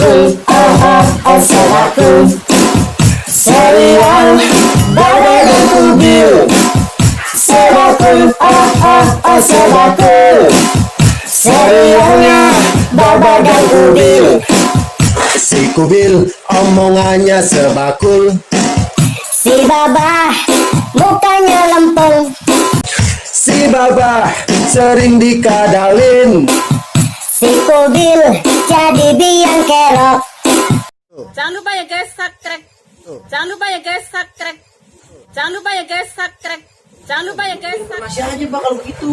Sebakul, sebakul. Serial Baba dan Kubil. Sebakul, sebakul. Serialnya Baba dan Kubil. Si Kubil omongannya sebakul, Si Baba mukanya lempeng. si Baba sering dikadalin. Si Kubil jadi biang kerok. Jangan lupa ya guys, subscribe. Jangan lupa ya guys, subscribe. Jangan lupa ya guys, subscribe. Jangan lupa ya guys, subscribe. Masih aja bakal begitu.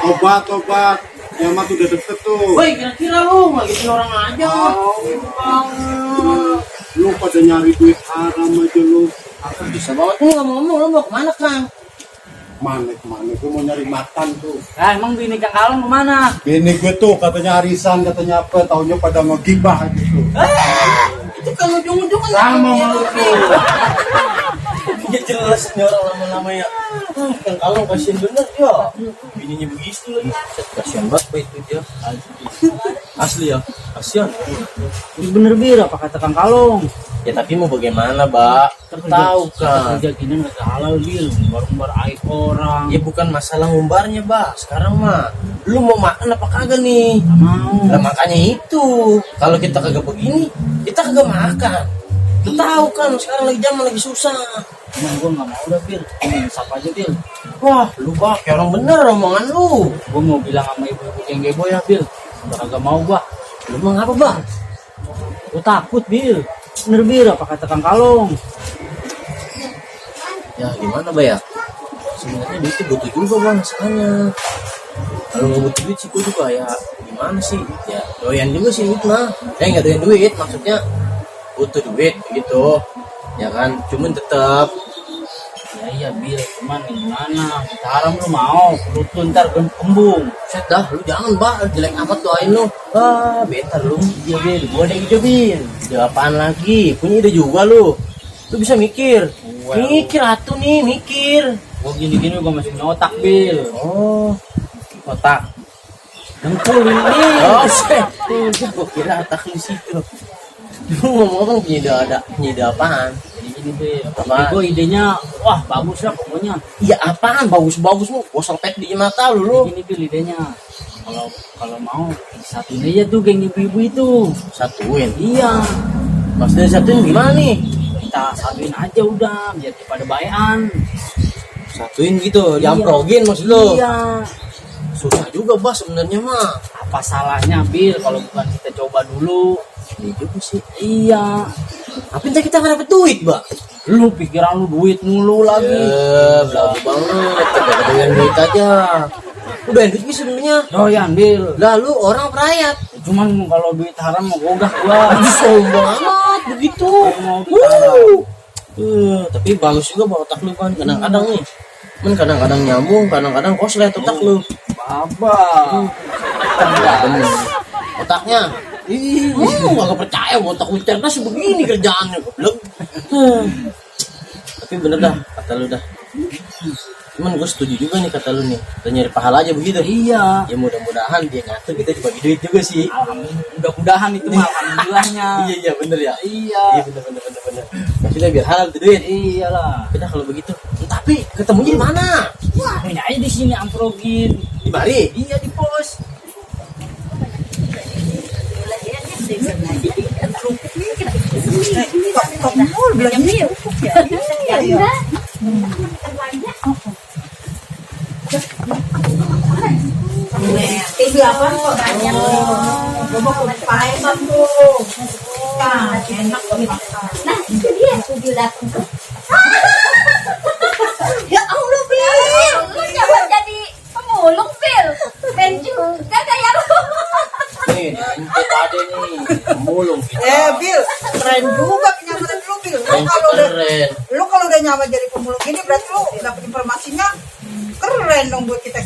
Obat kiamat udah deket tuh. Woi, kira-kira lu ngagetin orang aja. Lu pada nyari duit haram aja lu. Bisa banget nih ngomong-ngomong, lu mau kemana Kang? Kemana gue mau nyari makan tuh. Emang bini Kang Kalong kemana? Bini gue tuh katanya arisan, katanya apa, taunya pada ngegibah gitu. Itu kalau ujung-ujungan Sama malu tuh. ya jelas nih orang lama-lama ya. Kang Kalong kasihan bener ya. Bininya begitu lagi. Kasihan banget Pak itu dia. Asli ya, kasihan. Bener Bir, apa kata Kang Kalong? Ya tapi mau bagaimana, Mbak? Tahu kan. Kerja gini nggak halal Bir, ngumbar-ngumbar aib orang. Ya bukan masalah ngumbarnya, Mbak. Sekarang mah, lu mau makan apa kagak nih? Nggak mau. Lah makanya itu. Kalau kita kagak begini, kita kagak makan. Lu tahu kan, sekarang lagi zaman lagi susah. Emang gue nggak mau udah Bir, ini sapa aja Bir. Wah, lu Pak, kayak orang bener omongan lu. Gue mau bilang sama ibu-ibu Jenggebo ya Bir, udah kagak mau gua. Lu mau ngapa, Bang? Gue takut Bir. Bener Bir, apa kata Kang Kalong? Ya gimana, Mbak ya? Sebenarnya duit itu butuh juga, Bang, sekarang. Kalau nggak butuh duit sih gue juga ya gimana sih? Ya doyan juga sih duit mah. Nggak doyan duit, maksudnya butuh duit gitu. Ya kan, cuman tetap Iya Bir, cuman gimana? Kita haram lu mau, perut lu ntar kembung. set dah, lu jangan Mbak, jelek amat doain lu. Bentar lu. Iya Bir, gue ada ide Bir. Ide apaan lagi? Punya ide juga lu. Lu bisa mikir. Mikir atuh nih, mikir. Gue gini-gini gue masih punya otak Bir. Oh, Otak. Dengkul ini. oh set. Gue kira otak lu situ. Lu ngomong-ngomong punya ide apaan? Ini Bir, Apaan? gue idenya, wah bagus lah pokoknya. Iya apaan? Bagus-bagus lu. Gosong pet di mata lu. Ini Bir idenya. Kalau mau satuin aja tuh geng ibu-ibu itu. Satuin. Iya, Maksudnya satuin gimana nih? kita satuin aja udah biar pada bayan. Satuin gitu, diamprogin maksud lu? Iya. Susah juga Bas sebenarnya mah. Apa salahnya Bir kalau bukan kita coba dulu? Iya juga sih. Iya. Tapi ntar kita nggak dapet duit, Mbak. Lu pikiran lu duit mulu lagi. Belagu banget. Kita doyan duit aja. Lu doyan duit sih sebenarnya. Doyan Bir. Lalu orang perayat. Cuman kalau duit haram mau gogah gua. Sombong amat begitu. Mau duit haram. Tapi bagus juga bawa otak lu kan. Kadang-kadang nih. Kadang-kadang nyambung, kadang-kadang koslet otak lu. Baba. Bener. Otaknya. Gak percaya otak lu cerdas begini kerjaannya goblok. Tapi bener dah kata lu dah. Cuman gue setuju juga nih kata lu nih. Kita nyari pahala aja begitu. Iya. Ya mudah-mudahan dia ngatur kita dibagi duit juga sih. Mudah-mudahan itu mah alhamdulillahnya. Iya bener ya. Iya. Iya bener. Maksudnya biar halal tuh duit. Iyalah. Kita kalau begitu. Tapi ketemunya di mana? Punya aja di sini amprogin. Di mari. Iya di pos. Itu apa kok banyak gue mau paesan tuh kan enak Nah itu dia Kubil datang tuh. ya Allah Bil Lu coba jadi pemulung Bil. Ben juga kayak lu. Nih, ini ada nih. Mulung kita. Bil keren juga penyamatan lu Bil Keren. lu kalau udah nyamar jadi pemulung ini berarti lu dapat informasinya keren dong buat kita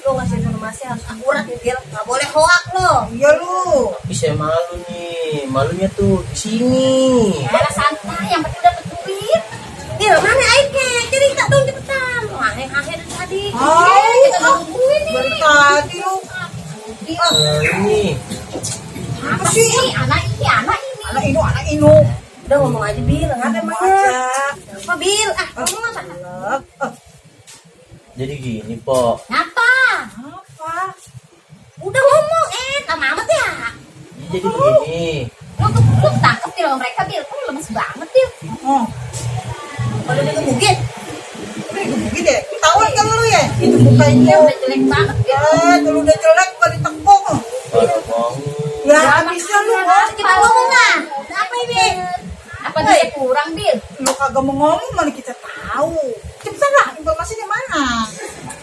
Lu ngasih informasi harus akurat nih Bil. Gak boleh hoak lo. iya lu Tapi saya malu nih. Malunya tuh di sini. Malah santai yang penting dapet duit. Bil mana airnya? Cerita dong cepetan. Wah akhir tadi. Oh, Kita nungguin nih. dari tadi lu Ini. Apa sih? Anak ini. Anak inu. Udah ngomong aja Bil, nggak Ngomong aja. apa Bil? Kamu apa? Jadi gini, Po. Ngapa? Apa? Udah ngomong, lama amat ya. Jadi gini. Lu tangkap Bil sama mereka Bil, kamu lemes banget Bil. Oh, Kalau dia ngebugin, udah gebukin deh. Ketahuan kan lu ya? Itu mukanya. dia udah jelek banget Bil. Kalau udah jelek bukan ditekuk. Aduh, mau. Ya, habisnya lu Kita ngomong lah. Apa ini? Apa dia kurang Bil? Lu kagak mau ngomong mana kita tahu. Cepetan lah, informasinya mana?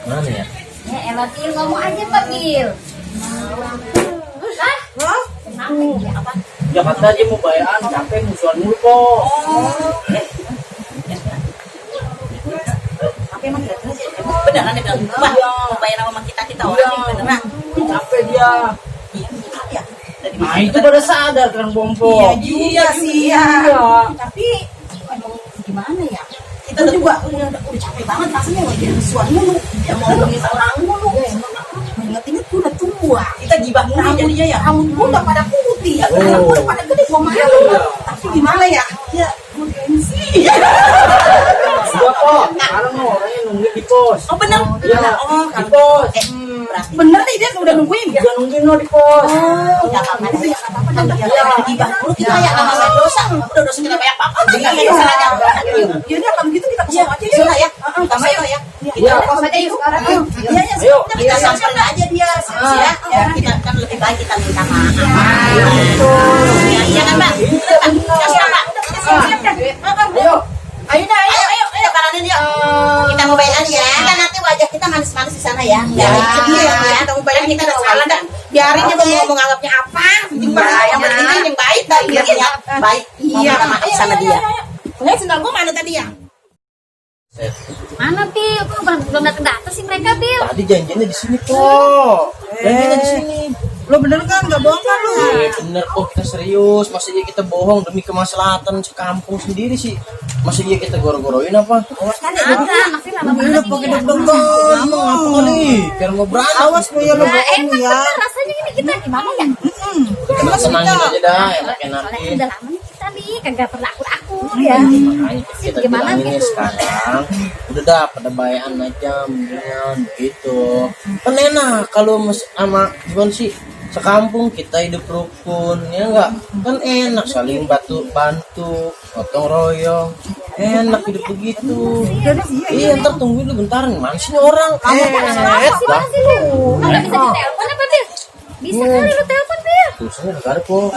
Mana ya? Ya elah Bil, ngomong aja Pak Bil. Hah? Hah? Kenapa ini? Apa? Ya kata aja mau bayaran, capek musuhan mulu po. Tapi emang tidak jelas ya. Beneran dia bilang, wah, mau bayar sama kita orang nih, beneran. Capek dia. Ya. Nah itu pada sadar kan Bompo. Iya sih ya. Tapi emang gimana ya? Kita juga udah capek banget rasanya lagi suan mulu. Ya mau ngomongin orang mulu. Ingat-ingat gue udah tua. Kita gibah mulu jadinya ya. Rambut gue udah pada putih ya. Anak gue udah pada gede. Gue malu. Tapi gimana ya? Ya, gue gengsi. Sudah po. Sekarang orangnya nungguin di pos. Oh bener? Iya. Oh, Di pos. bener nih dia udah nungguin ya? Dia nungguin lo di pos. Oh, ya apa-apa ya apa-apa. Iya, gibah mulu kita ya. Namanya dosa. Udah dosa kita banyak apa? Jangan dosa aja. Ya udah kalau gitu kita kesana aja yuk ya. Kita yuk ya. Iya. Kos aja yuk sekarang. Iya ya. Ayo. Kita samperin aja dia. Ya, kita kan lebih baik kita minta maaf. Iya kan, Mbak? Kasih Mbak. Siap-siap dah. Ayo. Ayo dah, ayo karanin dia. Kita mau bayaran ya. Kan nanti wajah kita manis-manis di sana ya. Biar sedih ya. Kita mau bayaran kita udah salah dan biarin dia mau menganggapnya apa. Yang penting yang baik dah biarnya baik. Iya, maaf sama dia. Lihat sendal gua mana tadi ya? Mana Bil? Kok belum datang sih mereka Bil? Tadi janjinya di sini, Po. Janjinya di sini. Lo bener kan? Gak bohong kan lo? Bener kok, kita serius. Masa iya kita bohong demi kemaslahatan sekampung sendiri sih? Masa iya kita goro-goroin apa? Ada, masih lama Udah banget pakai ya. deg-degan. Kamu ngapa kali? Biar mau berantem. Awas lo ya lo Nah, bohong enak ya. bener rasanya ini kita gimana ya? Kita senangin aja dah, Soalnya enak-enakin. udah lama nih kita nih, kagak pernah akur-akur ya. Makanya kita Gimana bilangin gitu? sekarang udah dah pada bayaan aja mendingan begitu. Kan enak kalau sama gimana sih sekampung kita hidup rukun ya enggak, kan enak saling bantu gotong royong, enak hidup begitu. Iya ntar tungguin lu bentar, mana sih ini orang Mana sih lu? Nggak bisa ditelepon apa Bil? Bisa kali lu telepon Bil. tulisannya udah ada kok.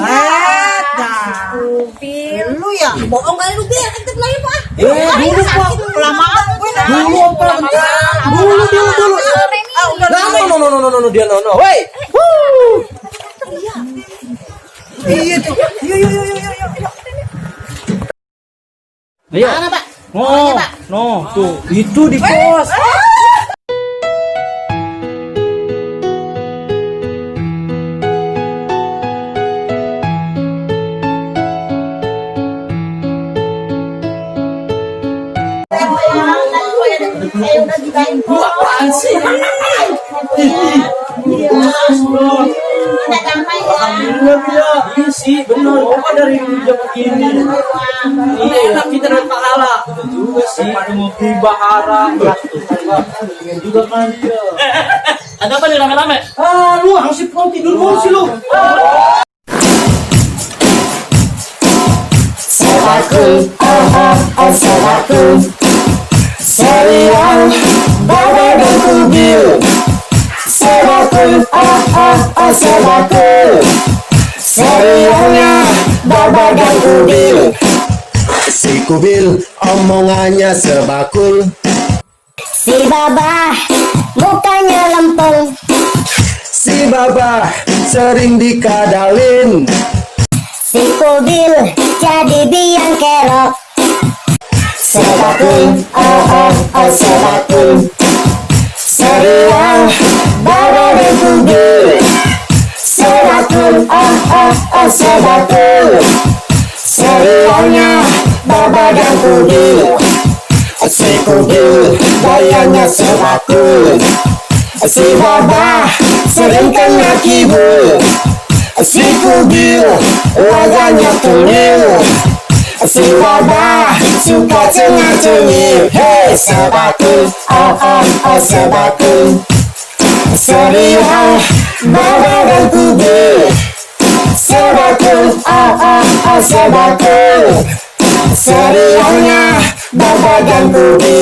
Bil. Lu ya bohong kali lu biar kita lagi pak. Dulu Pak, Kelamaan gue dulu apa bentar, dulu. No, dia no. Woi. Iya tuh. Ayo. Mana pak? No, tuh itu di pos. Apaan sih? Iya sih, benar. Coba dari jam begini. Iya, enak kita dapat pahala. Betul juga sih. Pada mau gibah haram. Dengan juga kan dia. Ada apa nih rame-rame? Lu harus mau tidur mulu sih lu. Sebaku, sebaku, serial Baba dan Kubil. Sebaku, sebaku, serialnya Baba dan Kubil. Si Kubil omongannya sebakul. Si Baba mukanya lempeng. Si Baba sering dikadalin. Si Kubil jadi biang kerok. Sebakul, sebakul, serial Baba dan Kubil. Sebakul, sebakul, serialnya Baba dan Kubil. Si Kubil gayanya sebakul. Si Baba sering kena kibul. Si Kubil wajahnya tengil. Si Baba suka cengah-cengir. Hey sebakul, oh oh oh sebakul. Serial Baba dan Kubil. Sebakul, oh oh oh sebakul. Serialnya Baba dan Kubil.